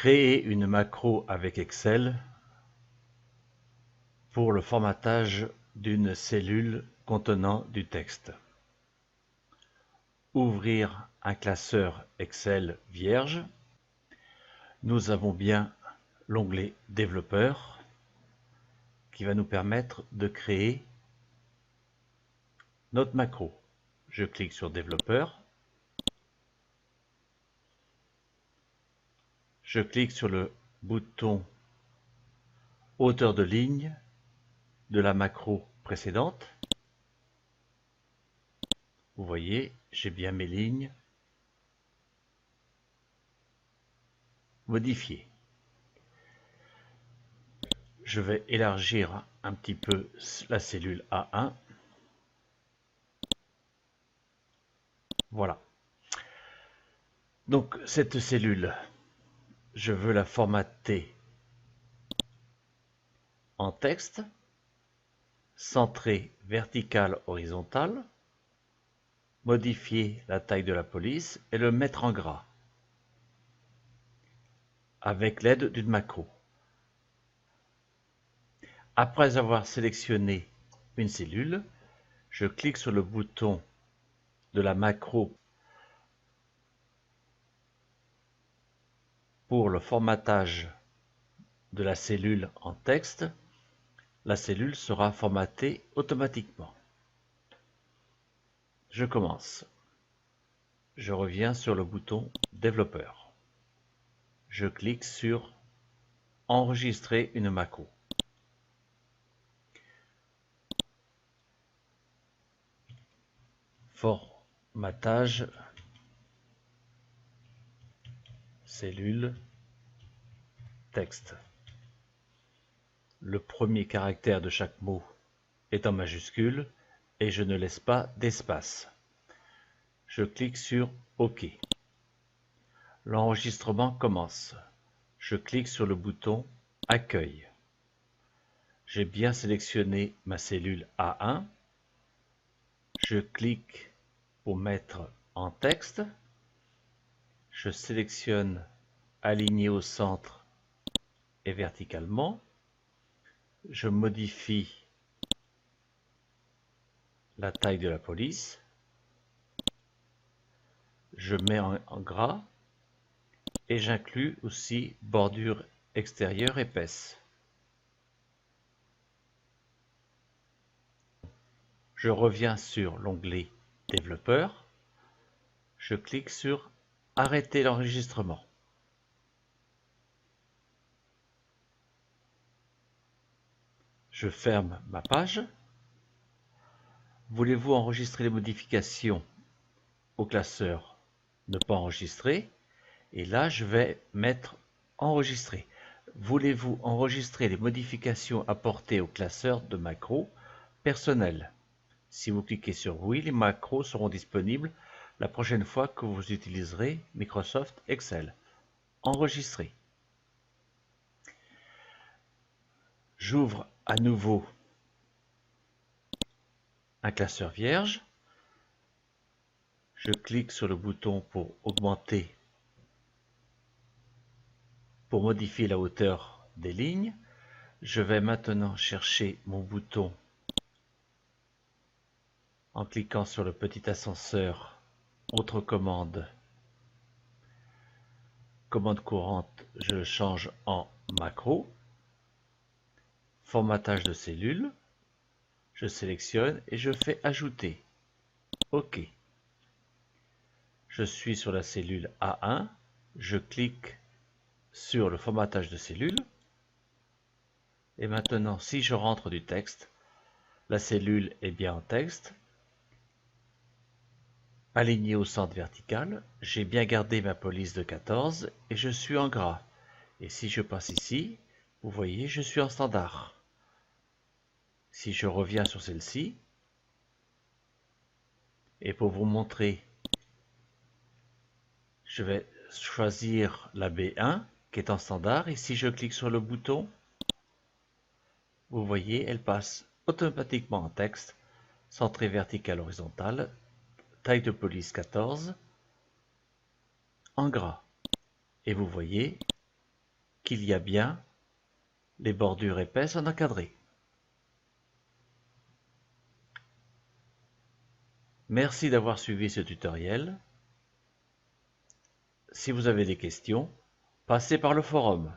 Créer une macro avec Excel pour le formatage d'une cellule contenant du texte. Ouvrir un classeur Excel vierge. Nous avons bien l'onglet Développeur qui va nous permettre de créer notre macro. Je clique sur Développeur. Je clique sur le bouton hauteur de ligne de la macro précédente. Vous voyez, j'ai bien mes lignes modifiées. Je vais élargir un petit peu la cellule A1. Voilà. Donc cette cellule, je veux la formater en texte, centré vertical horizontal, modifier la taille de la police et le mettre en gras avec l'aide d'une macro. Après avoir sélectionné une cellule, je clique sur le bouton de la macro pour le formatage de la cellule en texte. La cellule sera formatée automatiquement. Je commence. Je reviens sur le bouton Développeur. Je clique sur Enregistrer une macro. Formatage cellule texte. Le premier caractère de chaque mot est en majuscule et je ne laisse pas d'espace. Je clique sur OK. L'enregistrement commence. Je clique sur le bouton Accueil. J'ai bien sélectionné ma cellule A1. Je clique pour mettre en texte. Je sélectionne Aligner au centre et verticalement. Je modifie la taille de la police. Je mets en gras et j'inclus aussi bordure extérieure épaisse. Je reviens sur l'onglet Développeur. Je clique sur Arrêter l'enregistrement. Je ferme ma page. Voulez-vous enregistrer les modifications au classeur Ne pas enregistrer? Et là, je vais mettre Enregistrer. Voulez-vous enregistrer les modifications apportées au classeur de macros personnel? Si vous cliquez sur Oui, les macros seront disponibles la prochaine fois que vous utiliserez Microsoft Excel. Enregistrer. J'ouvre à nouveau un classeur vierge. Je clique sur le bouton pour augmenter, pour modifier la hauteur des lignes. Je vais maintenant chercher mon bouton en cliquant sur le petit ascenseur. Autre commande. Commande courante, je le change en macro. Formatage de cellule. Je sélectionne et je fais ajouter. OK. Je suis sur la cellule A1. Je clique sur le formatage de cellule. Et maintenant, si je rentre du texte, la cellule est bien en texte. Alignée au centre vertical, j'ai bien gardé ma police de 14 et je suis en gras. Et si je passe ici, vous voyez, je suis en standard. Si je reviens sur celle-ci, et pour vous montrer, je vais choisir la B1 qui est en standard et si je clique sur le bouton, vous voyez, elle passe automatiquement en texte, centré vertical horizontal, taille de police 14, en gras. Et vous voyez, qu'il y a bien les bordures épaisses en encadré. Merci d'avoir suivi ce tutoriel. Si vous avez des questions, passez par le forum.